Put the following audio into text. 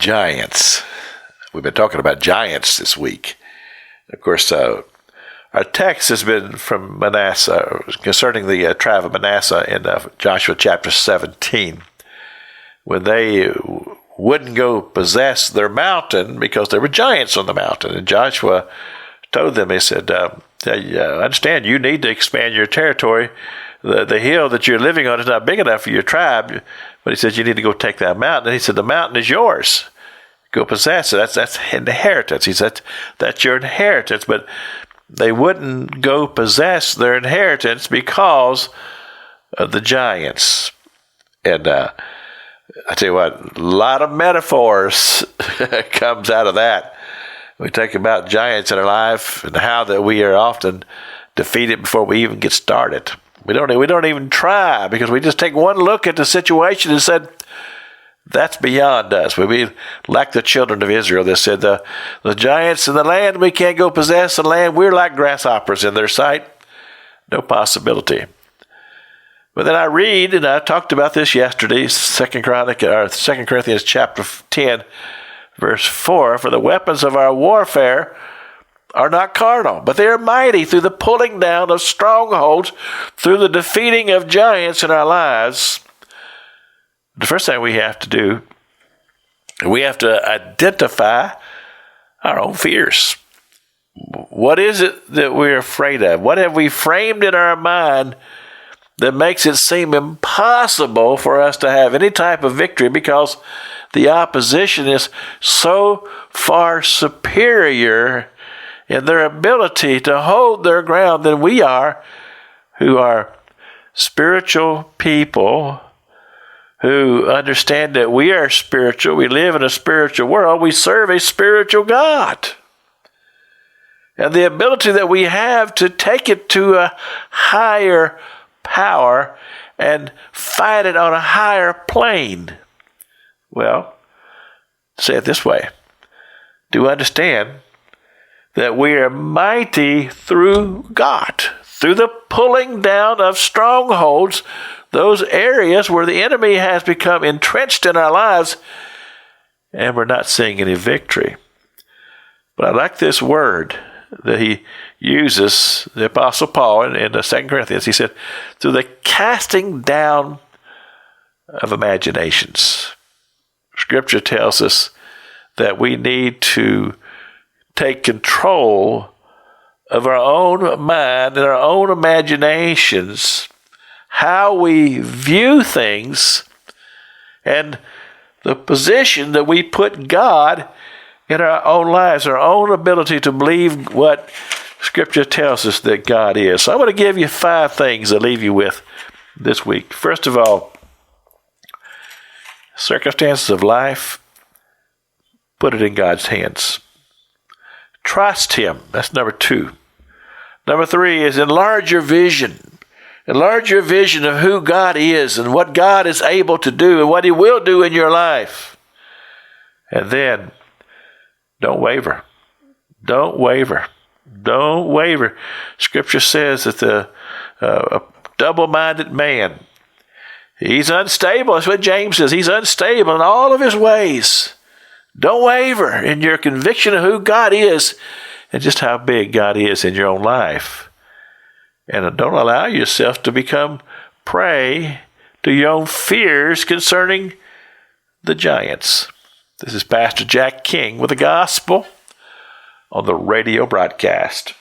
giants. We've been talking about giants this week. Of course, our text has been from Manasseh, concerning the tribe of Manasseh in Joshua chapter 17, when they wouldn't go possess their mountain because there were giants on the mountain. And Joshua told them, he said, I understand you need to expand your territory. The hill that you're living on is not big enough for your tribe. But he said, you need to go take that mountain. And he said, the mountain is yours. Go possess it. That's inheritance. He said, that's your inheritance. But they wouldn't go possess their inheritance because of the giants. And I tell you what, a lot of metaphors comes out of that. We talk about giants in our life and how that we are often defeated before we even get started. We don't even try, because we just take one look at the situation and said, that's beyond us. We be like the children of Israel. They said, the giants in the land, we can't go possess the land. We're like grasshoppers in their sight. No possibility. But then I read, and I talked about this yesterday, 2 Corinthians chapter 10, verse 4, for the weapons of our warfare are not carnal, but they are mighty through the pulling down of strongholds, through the defeating of giants in our lives. The first thing we have to do, we have to identify our own fears. What is it that we're afraid of? What have we framed in our mind that makes it seem impossible for us to have any type of victory, because the opposition is so far superior in their ability to hold their ground than we are, who are spiritual people, who understand that we are spiritual, we live in a spiritual world, we serve a spiritual God. And the ability that we have to take it to a higher power and fight it on a higher plane. Well, say it this way. Do you understand that we are mighty through God, through the pulling down of strongholds, those areas where the enemy has become entrenched in our lives, and we're not seeing any victory. But I like this word that he uses, the Apostle Paul, in 2 Corinthians. He said, through the casting down of imaginations. Scripture tells us that we need to take control of our own mind and our own imaginations, how we view things, and the position that we put God in our own lives, our own ability to believe what Scripture tells us that God is. So I want to give you 5 things to leave you with this week. First of all, circumstances of life, put it in God's hands. Trust Him. That's number 2. Number 3 is enlarge your vision. Enlarge your vision of who God is and what God is able to do and what He will do in your life. And then, don't waver. Don't waver. Don't waver. Scripture says that a double-minded man, he's unstable. That's what James says. He's unstable in all of his ways. Don't waver in your conviction of who God is and just how big God is in your own life. And don't allow yourself to become prey to your own fears concerning the giants. This is Pastor Jack King with the gospel on the radio broadcast.